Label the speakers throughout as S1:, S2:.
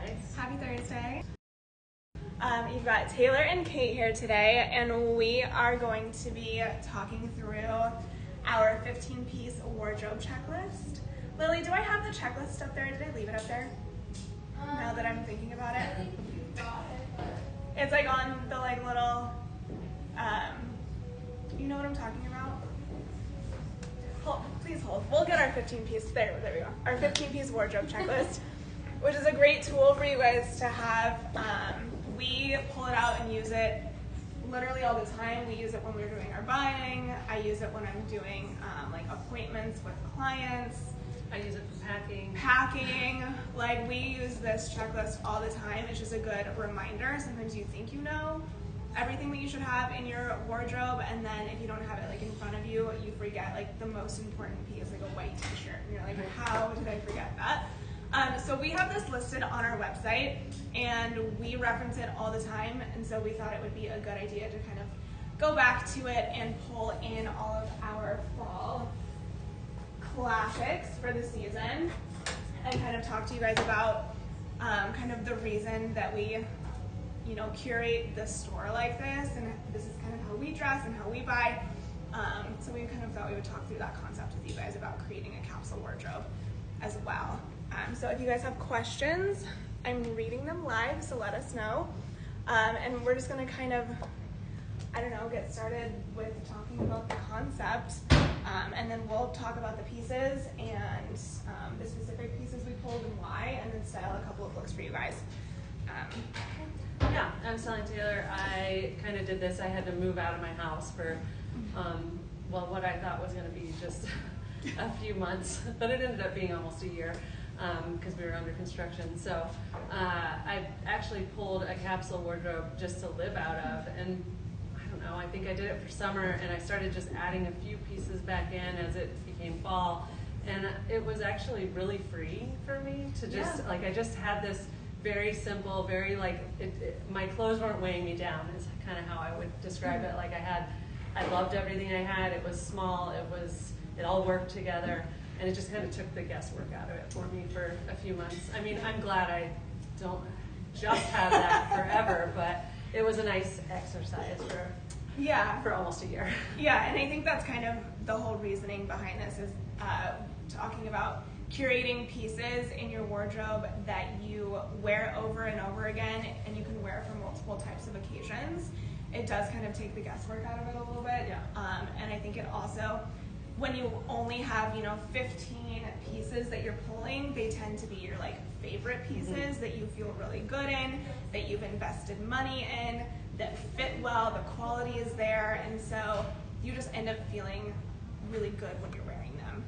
S1: guys.
S2: Happy Thursday. You've got Taylor and Kate here today, and we are going to be talking through our 15-piece wardrobe checklist. Lily, do I have the checklist up there? Did I leave it up there? Now that I'm thinking about it.
S3: I think you got it, but...
S2: It's like on the like little, you know what I'm talking about? Please hold. We'll get our 15-piece, there we go. Our 15-piece wardrobe checklist, which is a great tool for you guys to have. We pull it out and use it literally all the time. We use it when we're doing our buying. I use it when I'm doing like appointments with clients.
S1: I use it for
S2: Packing. Like, we use this checklist all the time. It's just a good reminder. Sometimes you think you know everything that you should have in your wardrobe, and then if you don't have it like in front of you, you forget like the most important piece, like a white t-shirt. And you're like, how did I forget that? So we have this listed on our website, and we reference it all the time, and so we thought it would be a good idea to kind of go back to it and pull in all of our fall classics for the season and kind of talk to you guys about kind of the reason that we, you know, curate the store like this, and this is kind of how we dress and how we buy. So we kind of thought we would talk through that concept with you guys about creating a capsule wardrobe as well. So if you guys have questions, I'm reading them live, so let us know. And we're just gonna kind of, I don't know, get started with talking about the concept, and then we'll talk about the pieces and the specific pieces we pulled and why, and then style a couple of looks for you guys.
S1: Yeah, I'm selling Taylor. I kind of did this. I had to move out of my house for, well, what I thought was going to be just a few months, but it ended up being almost a year because we were under construction. So I actually pulled a capsule wardrobe just to live out of, and I think I did it for summer, and I started just adding a few pieces back in as it became fall, and it was actually really freeing for me to just, like, I just had this very simple, very, like, my clothes weren't weighing me down is kind of how I would describe it. Like, I loved everything I had. It was small, it all worked together, and it just kind of took the guesswork out of it for me for a few months. I mean, I'm glad I don't just have that forever, but it was a nice exercise for almost a year.
S2: Yeah, and I think that's kind of the whole reasoning behind this is talking about curating pieces in your wardrobe that you wear over and over again, and you can wear for multiple types of occasions. It does kind of take the guesswork out of it a little bit. Yeah. And I think it also, when you only have, 15 pieces that you're pulling, they tend to be your like favorite pieces that you feel really good in, that you've invested money in, that fit well, the quality is there, and so you just end up feeling really good when you're wearing them,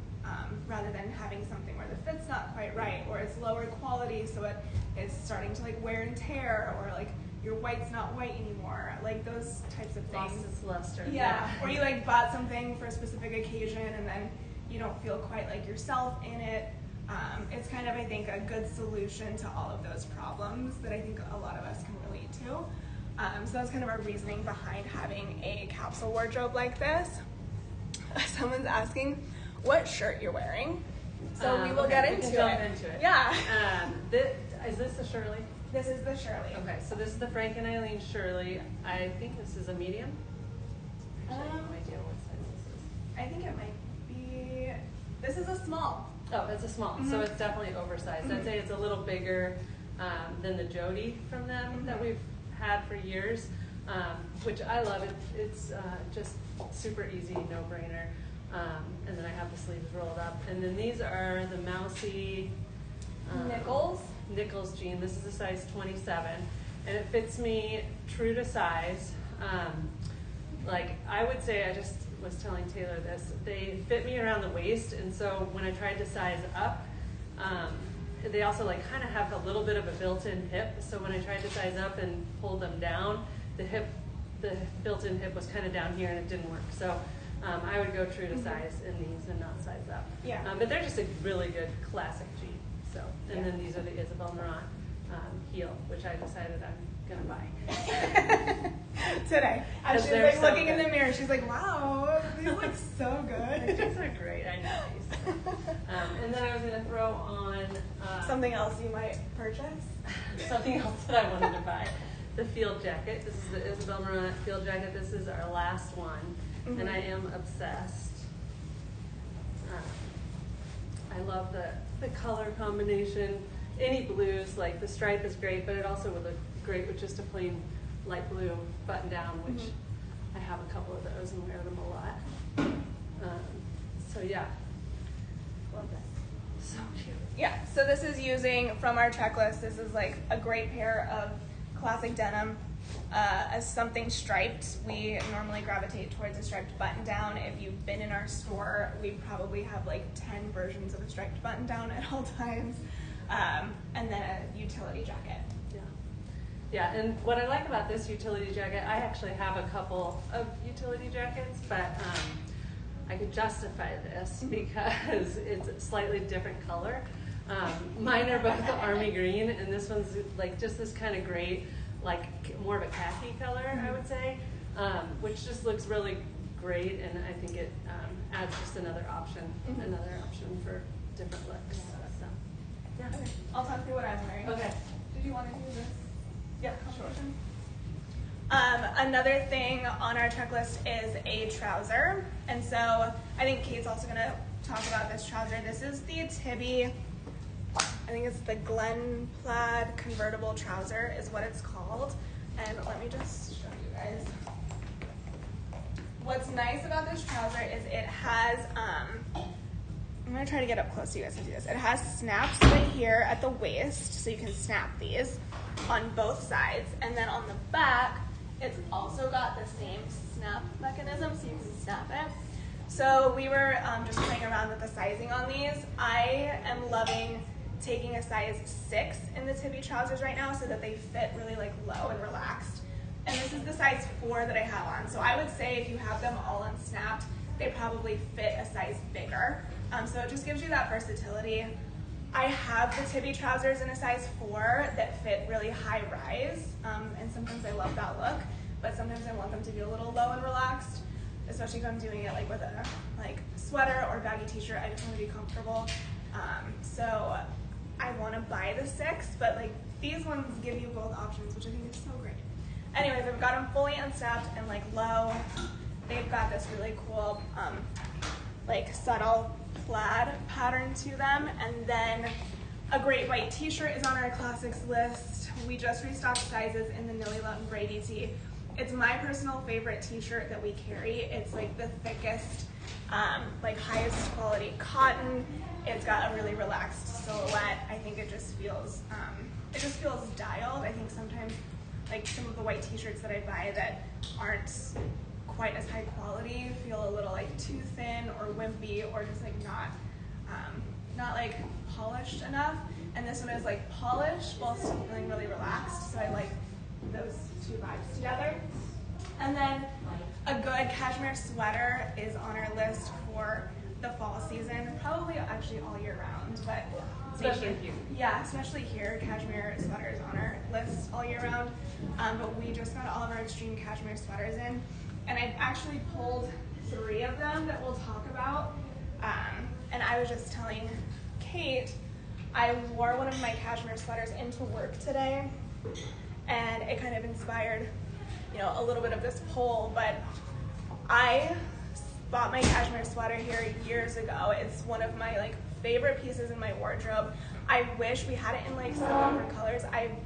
S2: rather than having something where the fit's not quite right, or it's lower quality, so it is starting to like wear and tear, or like your white's not white anymore, like those types of things.
S1: Lost its luster.
S2: Yeah, or you like bought something for a specific occasion and then you don't feel quite like yourself in it. It's kind of, I think, a good solution to all of those problems that I think a lot of us can relate to. So that's kind of our reasoning behind having a capsule wardrobe like this. Someone's asking what shirt you're wearing, so we will get into it. Yeah.
S1: Is this the Shirley?
S2: This is the Shirley.
S1: Okay, so this is the Frank and Eileen Shirley. I think this is a medium. Actually, I have no idea what size this is.
S2: I think it might be. This is a small.
S1: Oh, it's a small, so it's definitely oversized. I'd say it's a little bigger than the Jody from them that we've had for years, which I love. It's just super easy, no-brainer. And then I have the sleeves rolled up. And then these are the Mousy Nichols jean. This is a size 27, and it fits me true to size. Like, I would say, I just was telling Taylor this, they fit me around the waist, and so when I tried to size up, they also like kind of have a little bit of a built-in hip, so when I tried to size up and pull them down, the built-in hip was kind of down here and it didn't work. So I would go true to size in these and not size up.
S2: Yeah.
S1: But they're just a really good classic jean. So, and then these are the Isabel Marant heel, which I decided I'm gonna buy.
S2: Today. As she's
S1: they're
S2: like
S1: so
S2: looking in
S1: good.
S2: the mirror, she's like, wow, these look so good.
S1: These are great, I know these. And then I was gonna throw on
S2: Something else you might purchase?
S1: something else that I wanted to buy. The field jacket. This is the Isabel Marant field jacket. This is our last one, and I am obsessed. I love the color combination. Any blues, like the stripe is great, but it also would look great with just a plain light blue button down, which I have a couple of those and wear them a lot. So yeah, love that. So cute.
S2: Yeah, so this is using from our checklist. This is like a great pair of classic denim. As something striped, we normally gravitate towards a striped button down. If you've been in our store, we probably have like 10 versions of a striped button down at all times. And then a utility jacket.
S1: Yeah, and what I like about this utility jacket, I actually have a couple of utility jackets, but I could justify this because it's a slightly different color. Mine are both army green, and this one's like just this kind of great, like more of a khaki color, I would say, which just looks really great, and I think it adds just another option for different looks. So, yeah.
S2: Okay, I'll talk through what I'm wearing.
S1: Okay.
S2: Did you want to do this?
S1: Yeah, sure.
S2: Another thing on our checklist is a trouser. And so I think Kate's also going to talk about this trouser. This is the Tibby, I think it's the Glen Plaid convertible trouser is what it's called. And let me just show you guys. What's nice about this trouser is it has, I'm going to try to get up close so you guys can see this. It has snaps right here at the waist, so you can snap these on both sides. And then on the back, it's also got the same snap mechanism, so you can snap it. So we were just playing around with the sizing on these. I am loving taking a size 6 in the Tibby trousers right now so that they fit really like low and relaxed. And this is the size 4 that I have on. So I would say if you have them all unsnapped, they probably fit a size bigger. So it just gives you that versatility. I have the Tibby trousers in a size 4 that fit really high rise, and sometimes I love that look, but sometimes I want them to be a little low and relaxed, especially if I'm doing it like with a sweater or baggy t-shirt. I just want to be comfortable. So I want to buy the 6, but like these ones give you both options, which I think is so great. Anyways, I've got them fully unsnapped and like low. They've got this really cool like subtle plaid pattern to them, and then a great white t-shirt is on our classics list. We just restocked sizes in the Nilly Lutton Brady tee. It's my personal favorite t-shirt that we carry. It's like the thickest, like highest quality cotton. It's got a really relaxed silhouette. I think it just feels dialed. I think sometimes like some of the white t-shirts that I buy that aren't quite as high quality feel a little like too thin or wimpy or just like not like polished enough. And this one is like polished while still feeling really relaxed. So I like those two vibes together. And then a good cashmere sweater is on our list for the fall season, probably actually all year round, but
S1: Especially here.
S2: Yeah, especially here, cashmere sweaters on our list all year round. But we just got all of our extreme cashmere sweaters in, and I actually pulled 3 of them that we'll talk about. And I was just telling Kate, I wore one of my cashmere sweaters into work today, and it kind of inspired, a little bit of this poll. But I bought my cashmere sweater here years ago. It's one of my favorite pieces in my wardrobe. I wish we had it in several different colors. I'm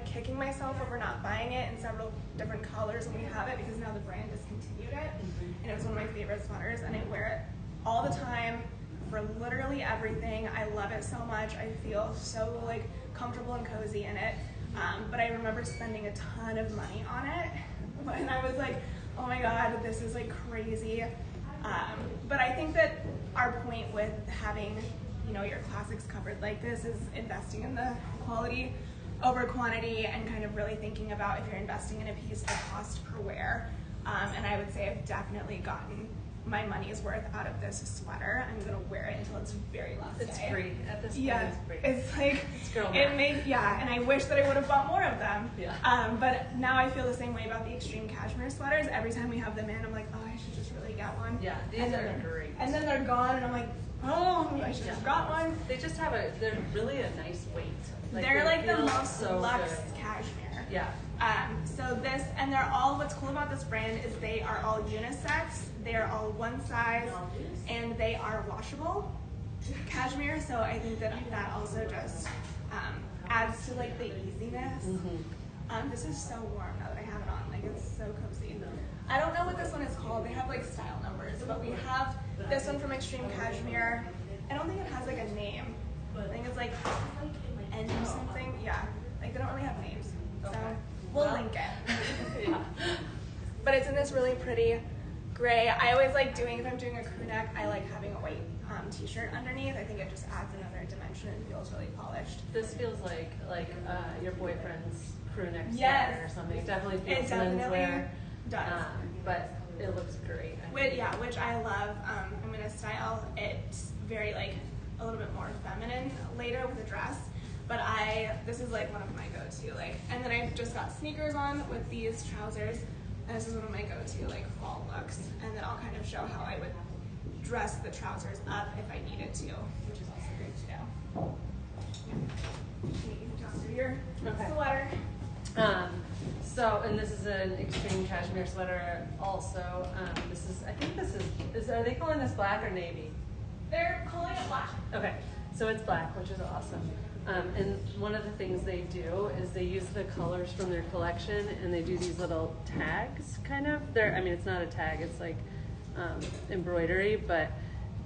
S2: kicking myself over not buying it in several different colors when we have it, because now the brand discontinued it. And it was one of my favorite sweaters, and I wear it all the time for literally everything. I love it so much. I feel so comfortable and cozy in it. But I remember spending a ton of money on it when I was like, oh my god, this is crazy. But I think that our point with having your classics covered like this is investing in the quality over quantity, and kind of really thinking about if you're investing in a piece, the cost per wear. And I would say I've definitely gotten my money's worth out of this sweater. I'm gonna wear it until it's very last
S1: It's
S2: day.
S1: free at this point.
S2: Yeah,
S1: It's free.
S2: it's like
S1: It's girl
S2: it
S1: math.
S2: made and I wish that I would have bought more of them.
S1: Yeah.
S2: But now I feel the same way about the extreme cashmere sweaters. Every time we have them in, I'm like, oh, I should just really get one.
S1: Yeah, these
S2: And
S1: are
S2: then-
S1: great.
S2: And then they're gone, and I'm like, oh, I should have got one.
S1: They just have they're really a nice weight.
S2: They're like the
S1: feel
S2: most
S1: so
S2: luxe
S1: good.
S2: cashmere.
S1: Yeah.
S2: So this, and they're all, what's cool about this brand is they are all unisex, they are all one size, and they are washable cashmere, so I think that also just adds to like the easiness. This is so warm now that I have it on, like it's so cozy. I don't know what this one is called, they have like style numbers, but we have this one from Extreme Cashmere. I don't think it has like a name. I think it's like N something, yeah, like they don't really have names, so we'll link it.
S1: Yeah.
S2: But it's in this really pretty gray. I always like doing, if I'm doing a crew neck, I like having a white t-shirt underneath. I think it just adds another dimension and feels really polished.
S1: This feels like your boyfriend's crew neck
S2: Yes.
S1: sweater or something. It definitely
S2: It
S1: feels
S2: definitely
S1: menswear.
S2: does.
S1: But it looks great.
S2: Which I love. I'm gonna style it very like a little bit more feminine later with a dress. But this is like one of my go-to, like, and then I just got sneakers on with these trousers, and this is one of my go-to like fall looks. And then I'll kind of show how I would dress the trousers up if I needed to, which is also great to do. You can toss through your sweater.
S1: And this is an extreme cashmere sweater also. Are they calling this black or navy?
S2: They're calling it black.
S1: Okay, so it's black, which is awesome. And one of the things they do is they use the colors from their collection and they do these little tags, kind of. It's not a tag, it's like embroidery, but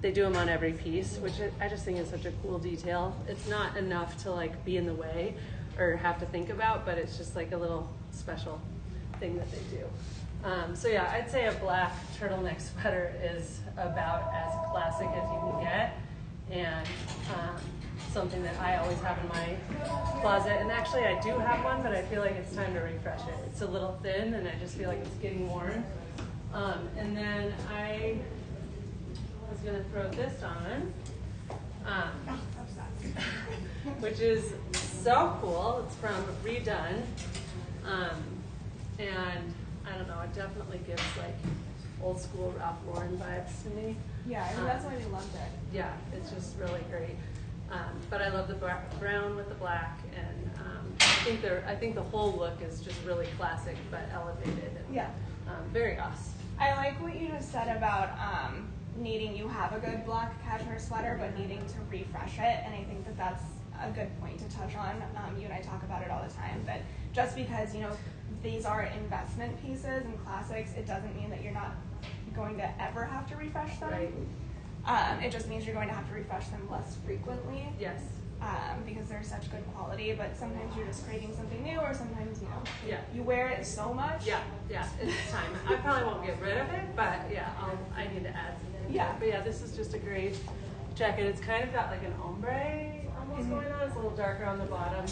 S1: they do them on every piece, which I just think is such a cool detail. It's not enough to like be in the way or have to think about, but it's just like a little special thing that they do. So yeah, I'd say a black turtleneck sweater is about as classic as you can get, and something that I always have in my closet. And actually I do have one, but I feel like it's time to refresh it. It's a little thin and I just feel like it's getting worn. And then I was gonna throw this on, which is so cool. It's from Redone. And I don't know, it definitely gives like old school Ralph Lauren vibes to me.
S2: Yeah, I mean, that's why we loved it.
S1: Yeah, it's just really great. But I love the brown with the black, and I think the whole look is just really classic but elevated and very us.
S2: I like what you just said about you have a good black cashmere sweater, but needing to refresh it, and I think that that's a good point to touch on. You and I talk about it all the time, that just because these are investment pieces and classics, it doesn't mean that you're not going to ever have to refresh them.
S1: Right.
S2: It just means you're going to have to refresh them less frequently.
S1: Yes.
S2: Because they're such good quality, but sometimes you're just craving something new, or sometimes
S1: Yeah.
S2: you wear it so much.
S1: Yeah, it's time. I probably won't get rid of it, but yeah, I need to add something.
S2: Yeah.
S1: But yeah, this is just a great jacket. It's kind of got like an ombre almost going on. It's a little darker on the bottom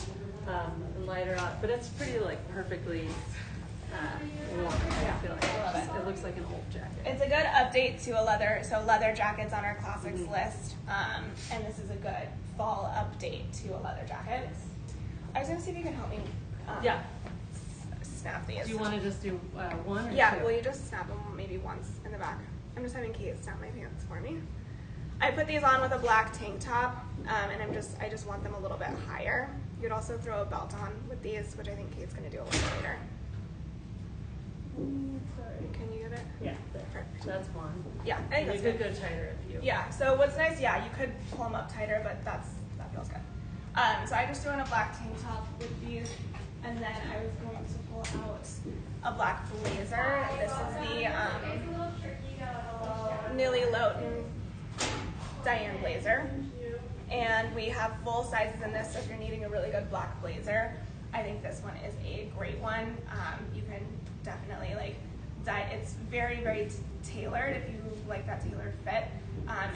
S1: and lighter on, but it's pretty like perfectly warm. I feel like
S2: I love
S1: it looks like an old jacket.
S2: It's a good update to leather jackets on our classics list, and this is a good fall update to a leather jacket. I was gonna see if you can help me. Snap these.
S1: Do you want to just do one? Or two?
S2: Will you just snap them maybe once in the back? I'm just having Kate snap my pants for me. I put these on with a black tank top, and I just want them a little bit higher. You could also throw a belt on with these, which I think Kate's gonna do a little later. Sorry, can you get it?
S1: Yeah,
S2: Perfect.
S1: that's one.
S2: Yeah, I think
S1: You
S2: that's
S1: could
S2: good.
S1: go tighter if you.
S2: Yeah, so what's nice, you could pull them up tighter, but that feels good. So I just threw in a black tank top with these, and then I was going to pull out a black blazer. This is the Nilly Loughton Diane blazer. And we have full sizes in this, so if you're needing a really good black blazer, I think this one is a great one. You can definitely it's very, very tailored if you like that tailored fit.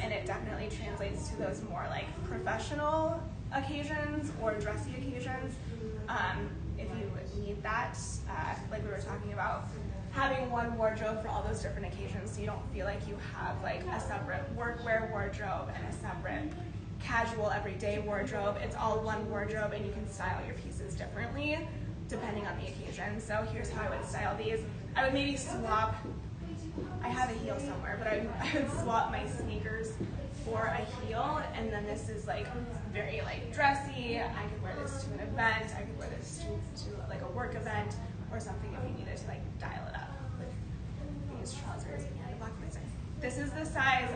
S2: And it definitely translates to those more like professional occasions or dressy occasions. If you need that, like we were talking about, having one wardrobe for all those different occasions, so you don't feel like you have like a separate workwear wardrobe and a separate casual everyday wardrobe. It's all one wardrobe, and you can style your pieces differently depending on the occasion. So here's how I would style these. I would maybe swap, I have a heel somewhere, but I would swap my sneakers for a heel, and then this is like very like dressy. I could wear this to an event, I could wear this to like a work event or something if you needed to like dial it up with these trousers and a black blazer. This is the size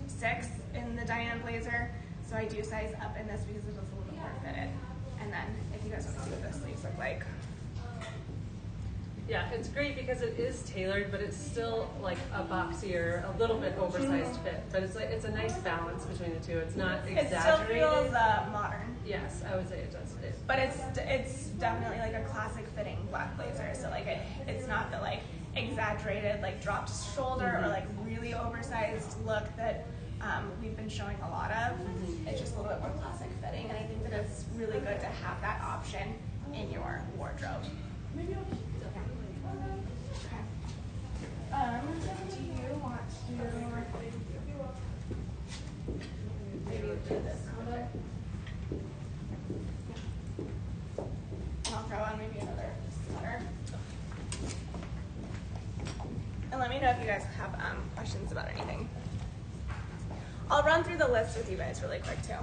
S2: 6 in the Diane blazer, so I do size up in this because it was a little bit more fitted. And then if you guys want to see what the sleeves look like.
S1: Yeah, it's great because it is tailored, but it's still like a boxier, a little bit oversized fit. But it's like it's a nice balance between the two. It's not exaggerated.
S2: It still feels modern.
S1: Yes, I would say it does.
S2: But it's definitely like a classic fitting black blazer. So like it's not the like exaggerated like dropped shoulder or like really oversized look that we've been showing a lot of. It's just a little bit more classic fitting, and I think that it's really good to have that option in your wardrobe. Okay. Do you want to maybe do this combo? And I'll throw on maybe another sweater. And let me know if you guys have questions about anything. I'll run through the list with you guys really quick too.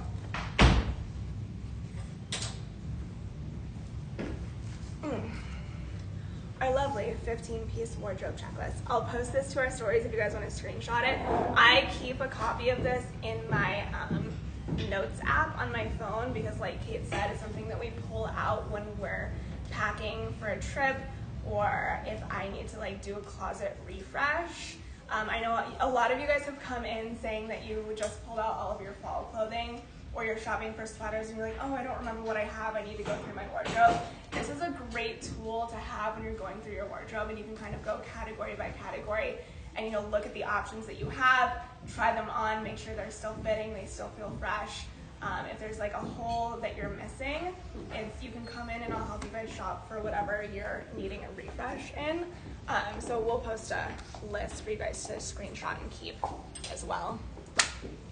S2: Our lovely 15-piece wardrobe checklist. I'll post this to our stories if you guys want to screenshot it. I keep a copy of this in my notes app on my phone because, like Kate said, it's something that we pull out when we're packing for a trip, or if I need to like do a closet refresh. I know a lot of you guys have come in saying that you just pulled out all of your fall clothing, or you're shopping for sweaters and you're like, oh, I don't remember what I have, I need to go through my wardrobe. This is a great tool to have when you're going through your wardrobe, and you can kind of go category by category and look at the options that you have, try them on, make sure they're still fitting, they still feel fresh. If there's like a hole that you're missing, you can come in and I'll help you guys shop for whatever you're needing a refresh in. So we'll post a list for you guys to screenshot and keep as well.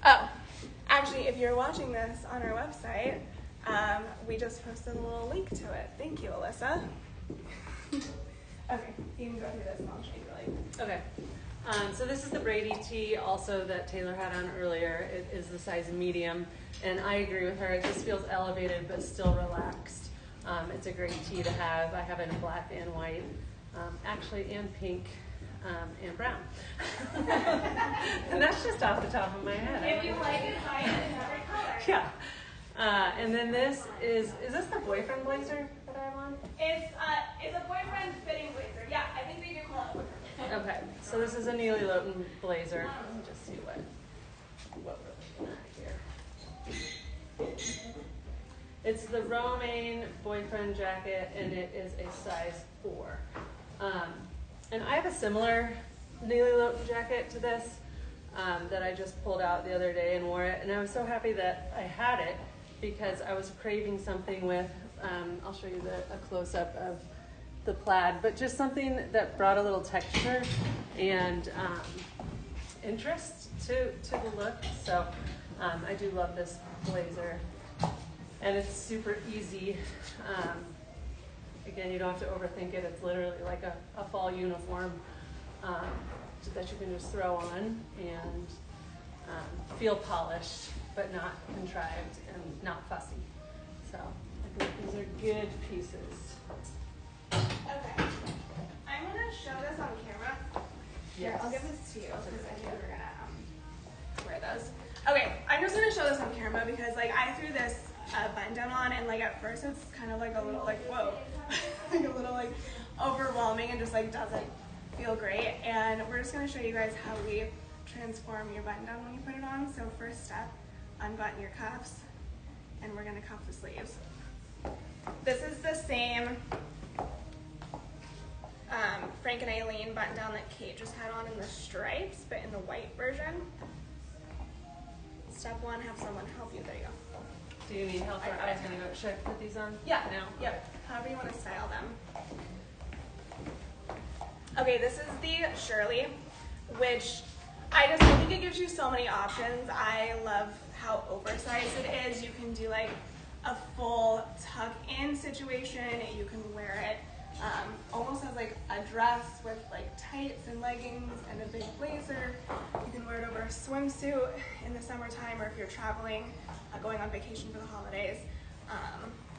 S2: Oh, actually, if you're watching this on our website, we just posted a little link to it. Thank you, Alyssa. Okay, you can go through this and I'll show you really.
S1: Okay. So this is the Brady tee also that Taylor had on earlier. It is the size medium, and I agree with her. It just feels elevated but still relaxed. It's a great tee to have. I have it in black and white, actually, and pink, and brown. And that's just off the top of my head.
S2: If you like it, buy it in every color.
S1: Yeah. And then this is this the boyfriend blazer that I have on?
S2: It's a boyfriend fitting blazer. Yeah, I think they do call it boyfriend.
S1: Okay, so this is a Neely Lowton blazer. Let me just see what we're looking at here. It's the Romaine boyfriend jacket, and it is a size 4. And I have a similar Neely Lowton jacket to this that I just pulled out the other day and wore it, and I was so happy that I had it because I was craving something with, I'll show you a close-up of the plaid, but just something that brought a little texture and interest to the look. So I do love this blazer, and it's super easy. Again, you don't have to overthink it. It's literally like a fall uniform that you can just throw on and feel polished, but not contrived and not fussy. So I think these are good pieces.
S2: Okay. I'm going to show this on camera. Here,
S1: Yes.
S2: I'll give this to you because I think we're going to wear those. Okay, I'm just going to show this on camera because like I threw this button down on, and like at first it's kind of like a little like, whoa, like a little like overwhelming and just like doesn't feel great. And we're just going to show you guys how we transform your button down when you put it on. So first step, unbutton your cuffs, and we're going to cuff the sleeves. This is the same Frank and Eileen button down that Kate just had on in the stripes, but in the white version. Step 1, have someone help you. There you go.
S1: Do you need help? Or I was gonna go. Should I put these on?
S2: Yeah.
S1: Now.
S2: Yep. However you want to style them. Okay, this is the Shirley, which I think it gives you so many options. I love how oversized it is. You can do like a full tuck-in situation. You can wear it almost as like a dress with like tights and leggings and a big blazer. You can wear it over a swimsuit in the summertime, or if you're traveling, going on vacation for the holidays.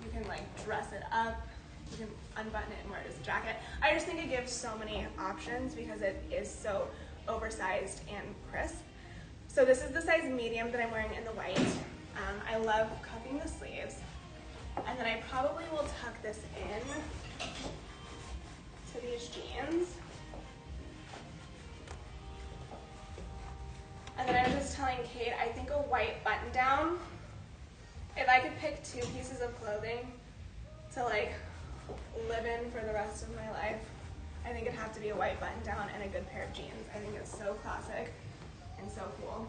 S2: You can like dress it up. You can unbutton it and wear it as a jacket. I just think it gives so many options because it is so oversized and crisp. So this is the size medium that I'm wearing in the white. I love cuffing the sleeves. And then I probably will tuck this in to these jeans. And then I was just telling Kate, I think a white button down, if I could pick 2 pieces of clothing to like live in for the rest of my life, I think it'd have to be a white button down and a good pair of jeans. I think it's so classic and so cool.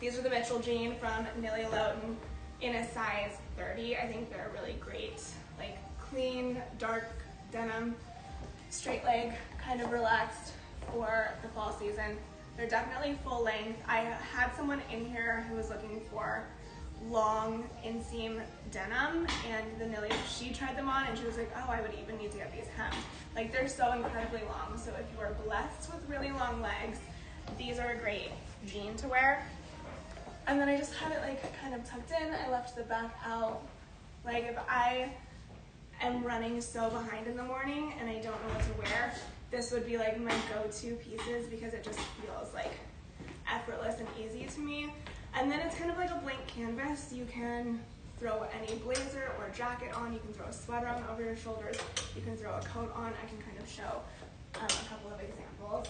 S2: These are the Mitchell jean from Nilly Loughton in a size 30. I think they're really great, like clean, dark denim, straight leg, kind of relaxed for the fall season. They're definitely full length. I had someone in here who was looking for long inseam denim, and the Nilly, she tried them on and she was like, oh, I would even need to get these hemmed. Like, they're so incredibly long, so if you are blessed with really long legs, these are a great jean to wear. And then I just have it like kind of tucked in. I left the back out. Like, if I am running so behind in the morning and I don't know what to wear, this would be like my go-to pieces because it just feels like effortless and easy to me. And then it's kind of like a blank canvas. You can throw any blazer or jacket on. You can throw a sweater on over your shoulders. You can throw a coat on. I can kind of show a couple of examples.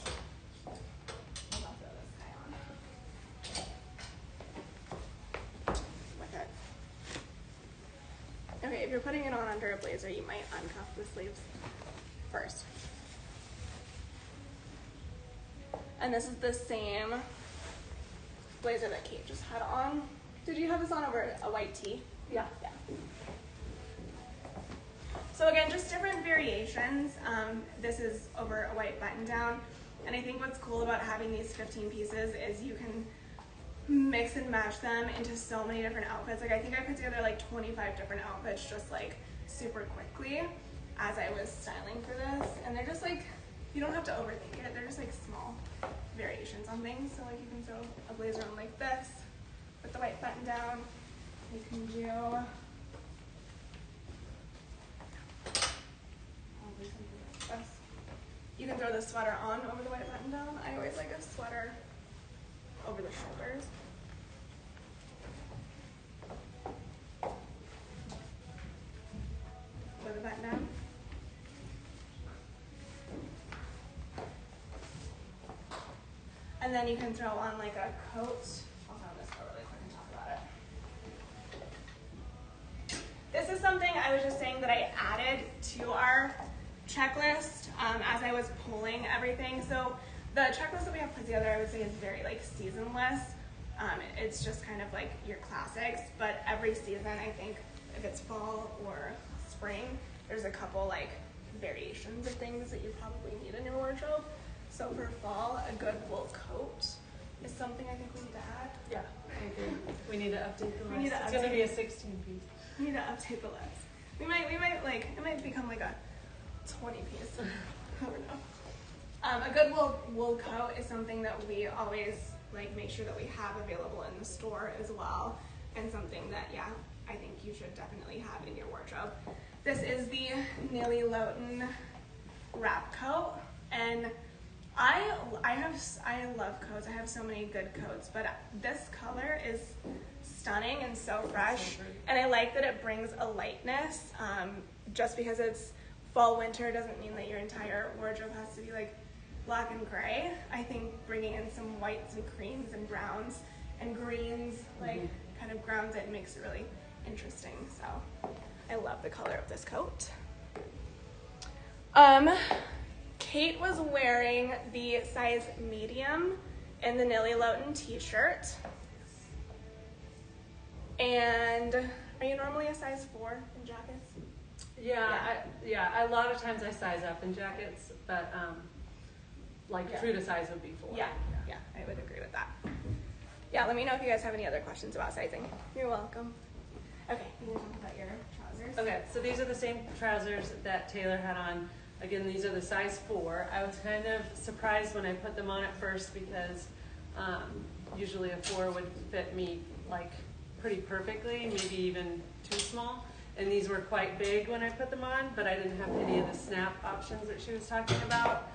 S2: Maybe I'll throw this guy on with it. Okay, if you're putting it on under a blazer, you might uncuff the sleeves first. And this is the same blazer that Kate just had on. Did you have this on over a white tee?
S1: Yeah.
S2: Yeah. So again, just different variations. This is over a white button down. And I think what's cool about having these 15 pieces is you can mix and match them into so many different outfits. Like, I think I put together like 25 different outfits just like super quickly as I was styling for this. And they're just like, you don't have to overthink it. They're just like small variations on things. So like you can throw a blazer on like this with the white button down. You can do probably something like this. You can throw the sweater on over the white button down. I always like a sweater over the shoulders. With a button down. And then you can throw on like a coat. I'll throw this out really quick and talk about it. This is something I was just saying that I added to our checklist as I was pulling everything. So the checklist that we have put together, I would say, is very like seasonless. It's just kind of like your classics, but every season, I think if it's fall or spring, there's a couple like variations of things that you probably need in your wardrobe. So for fall, a good wool coat is something I think we need to add.
S1: Yeah, I agree. We need to update the list.
S2: We need to
S1: It's going to be a 16 piece.
S2: We need to update the list. We might like, it might become like a 20 piece. I don't know. A good wool coat is something that we always like make sure that we have available in the store as well, and something that, yeah, I think you should definitely have in your wardrobe. This is the Nilly Loughton wrap coat, and I love coats. I have so many good coats, but this color is stunning and so fresh, and I like that it brings a lightness. Just because it's fall winter doesn't mean that your entire wardrobe has to be like black and gray. I think bringing in some whites and creams and browns and greens like kind of grounds it and makes it really interesting. So I love the color of this coat. Kate was wearing the size medium in the Nilly Loughton t-shirt. And are you normally a size 4 in jackets?
S1: Yeah. A lot of times I size up in jackets, but like
S2: Yeah.
S1: true to size would be 4.
S2: Yeah, I would agree with that. Yeah, let me know if you guys have any other questions about sizing. You're welcome. Okay, you can talk about your trousers.
S1: Okay, so these are the same trousers that Taylor had on. Again, these are the size 4. I was kind of surprised when I put them on at first because usually a 4 would fit me like pretty perfectly, maybe even too small. And these were quite big when I put them on, but I didn't have any of the snap options that she was talking about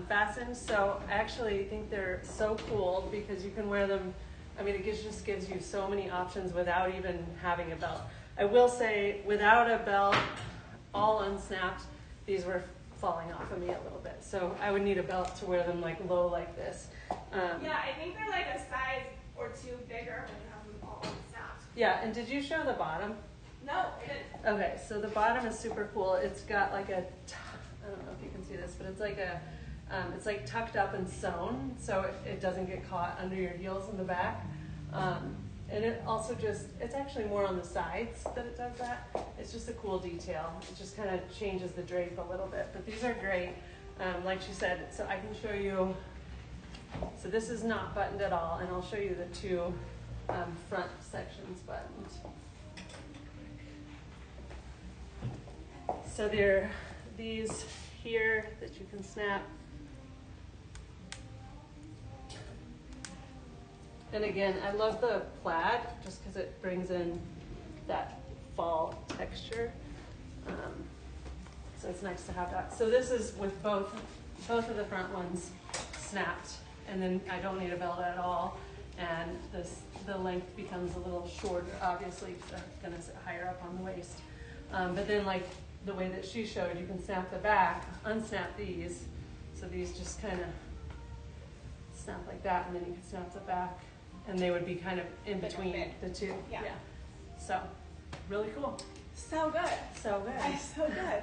S1: fastened. So I actually think they're so cool because you can wear them. I mean, it just gives you so many options without even having a belt. I will say, without a belt, all unsnapped, these were falling off of me a little bit. So I would need a belt to wear them like low like this.
S2: Yeah, I think they're like a size or 2 bigger when you have them all unsnapped.
S1: Yeah, and did you show the bottom?
S2: No, I didn't.
S1: Okay, so the bottom is super cool. It's got like a, I don't know if you can see this, but it's like a, it's like tucked up and sewn, so it doesn't get caught under your heels in the back. And it also just, it's actually more on the sides that it does that. It's just a cool detail. It just kind of changes the drape a little bit, but these are great. Like she said, so I can show you, so this is not buttoned at all, and I'll show you the 2 front sections buttoned. So there are these here that you can snap. And again, I love the plaid just because it brings in that fall texture. So it's nice to have that. So this is with both of the front ones snapped, and then I don't need a belt at all. And the length becomes a little shorter, obviously, because I'm going to sit higher up on the waist. But then, like the way that she showed, you can snap the back, unsnap these. So these just kind of snap like that, and then you can snap the back, and they would be kind of in between the 2.
S2: Yeah.
S1: So really cool.
S2: So good.
S1: So good.
S2: So good.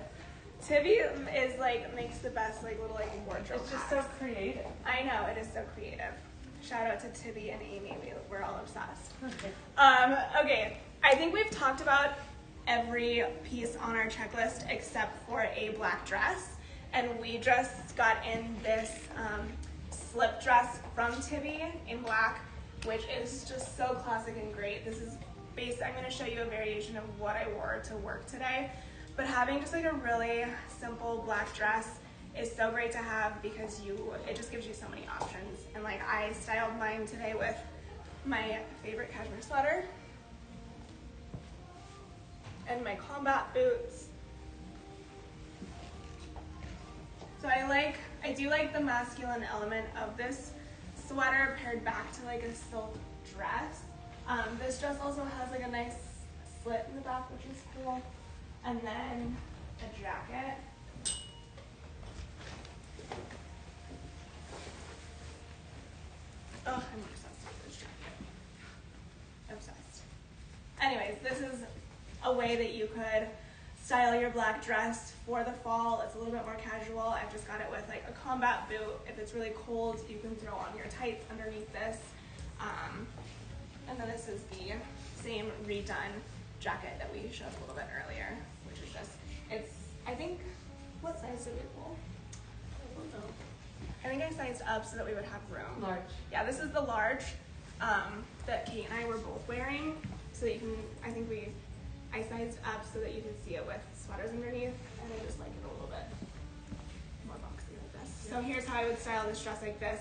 S2: Tibby is like, makes the best like little like wardrobe
S1: It's just
S2: hacks.
S1: so creative.
S2: I know, it is so creative. Shout out to Tibby and Amy, we're all obsessed.
S1: Okay.
S2: Okay, I think we've talked about every piece on our checklist except for a black dress. And we just got in this slip dress from Tibby in black, which is just so classic and great. This is I'm gonna show you a variation of what I wore to work today. But having just like a really simple black dress is so great to have because it just gives you so many options. And like I styled mine today with my favorite cashmere sweater and my combat boots. So I do like the masculine element of this sweater paired back to like a silk dress. This dress also has like a nice slit in the back, which is cool. And then a jacket. Oh, I'm obsessed with this jacket. Obsessed. Anyways, this is a way that you could style your black dress for the fall. It's a little bit more casual. I've just got it with like a combat boot. If it's really cold, you can throw on your tights underneath this. And then this is the same redone jacket that we showed a little bit earlier, which is just, I think, what size did we pull? I think I sized up so that we would have room.
S1: Large.
S2: Yeah, this is the large that Kate and I were both wearing. So that you can, I sized up so that you can see it with sweaters underneath, and I just like it a little bit more boxy like this. So here's how I would style this dress like this,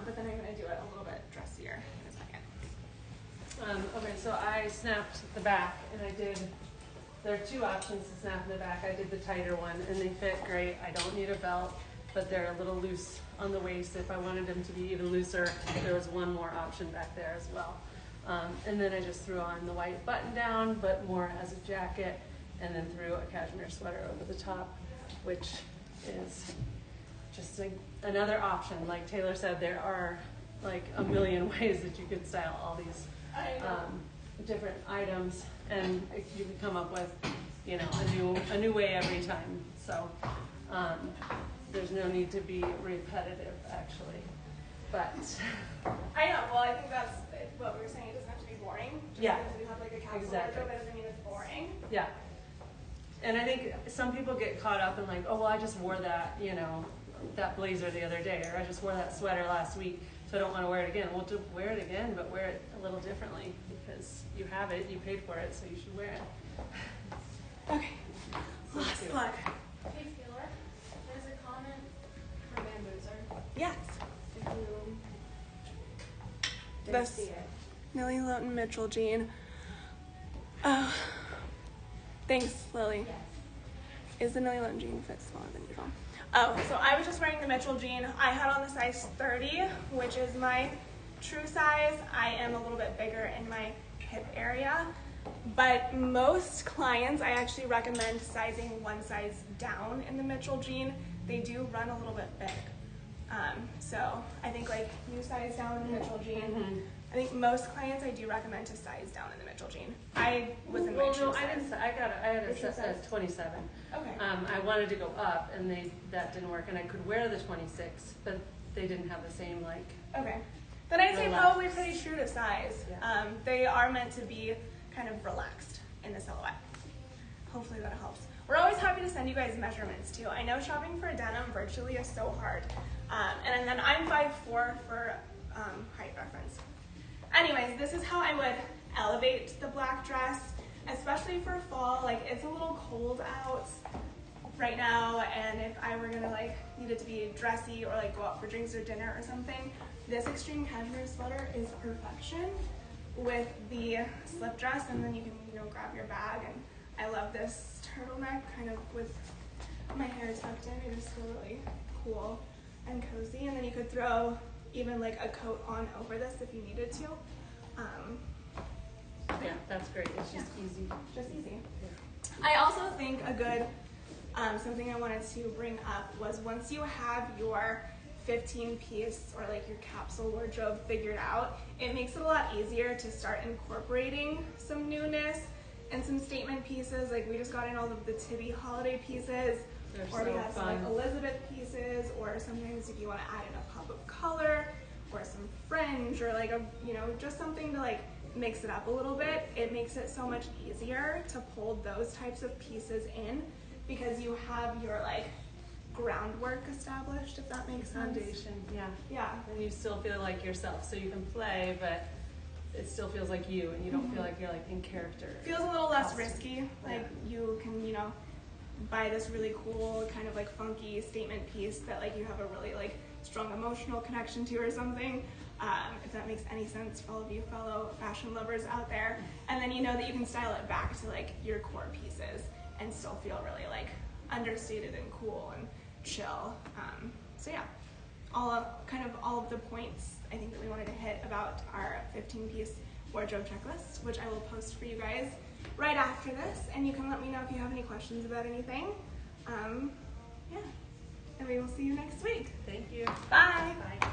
S2: but then I'm gonna do it a little bit dressier in a second.
S1: Okay, so I snapped the back, and there are 2 options to snap in the back. I did the tighter one, and they fit great. I don't need a belt, but they're a little loose on the waist. If I wanted them to be even looser, there was one more option back there as well. And then I just threw on the white button down, but more as a jacket, and then threw a cashmere sweater over the top, which is just another option. Like Taylor said, there are like a million ways that you could style all these different items, and you can come up with, a new way every time. So there's no need to be repetitive, actually. But
S2: I know. Well, I think that's what we were saying. It doesn't have to be boring. Just
S1: Yeah.
S2: because we have like a capsule
S1: Exactly.
S2: wardrobe, that doesn't mean it's boring.
S1: yeah. And I think some people get caught up in like, oh, well, I just wore that, that blazer the other day, or I just wore that sweater last week, so I don't want to wear it again. Well, to wear it again, but wear it a little differently because you have it, you paid for it, so you should wear it.
S2: Okay,
S1: So
S2: last
S1: cute.
S2: look.
S3: Hey Taylor, there's a comment from Bamboozer.
S2: Yes.
S3: If you didn't
S2: This
S3: see it.
S2: Millie Lowton Mitchell jean. Oh, thanks, Lily.
S3: Yes.
S2: Is the Millie Lowton jean fit smaller than usual? Oh, so I was just wearing the Mitchell jean. I had on the size 30, which is my true size. I am a little bit bigger in my hip area, but most clients, I actually recommend sizing one size down in the Mitchell jean. They do run a little bit big. So I think like you size down in the Mitchell jean. I think most clients I do recommend to size down in the Mitchell jean. I was in my
S1: Well,
S2: true
S1: no,
S2: size.
S1: I didn't. I had
S2: Your
S1: a
S2: true
S1: size
S2: size?
S1: 27.
S2: Okay.
S1: I wanted to go up, and that didn't work, and I could wear the 26, but they didn't have the same like.
S2: Okay. Then I'd say
S1: Relaxed.
S2: probably pretty true to size.
S1: Yeah.
S2: They are meant to be kind of relaxed in the silhouette. Hopefully that helps. We're always happy to send you guys measurements too. I know shopping for denim virtually is so hard. And then I'm 5'4" for height reference. Anyways, this is how I would elevate the black dress, especially for fall. Like it's a little cold out right now, and if I were gonna like need it to be dressy or like go out for drinks or dinner or something, this extreme cashmere sweater is perfection with the slip dress, and then you can grab your bag. And I love this turtleneck kind of with my hair tucked in. It just feel really cool and cozy, and then you could throw even like a coat on over this if you needed to.
S1: Yeah, that's great. It's just easy.
S2: Just easy.
S1: Yeah.
S2: I also think a good, something I wanted to bring up was once you have your 15-piece or like your capsule wardrobe figured out, it makes it a lot easier to start incorporating some newness and some statement pieces. Like we just got in all of the Tibby holiday pieces,
S1: They're
S2: or we
S1: so
S2: have some like
S1: fun.
S2: Elizabeth pieces, or sometimes if you want to add in a pop of color or some fringe or like a, just something to like mix it up a little bit, it makes it so much easier to pull those types of pieces in because you have your like groundwork established, if that makes sense.
S1: Foundation, yeah.
S2: Yeah.
S1: And you still feel like yourself, so you can play, but it still feels like you, and you don't feel like you're like in character.
S2: Feels a little less
S1: Costume.
S2: risky. Like you can, buy this really cool kind of like funky statement piece that like you have a really like strong emotional connection to or something. If that makes any sense for all of you fellow fashion lovers out there. And then you know that you can style it back to like your core pieces and still feel really like understated and cool and chill. So yeah, all of the points I think that we wanted to hit about our 15-piece wardrobe checklist, which I will post for you guys right after this, and you can let me know if you have any questions about anything. Yeah, and we will see you next week.
S1: Thank you.
S2: Bye.
S1: Bye.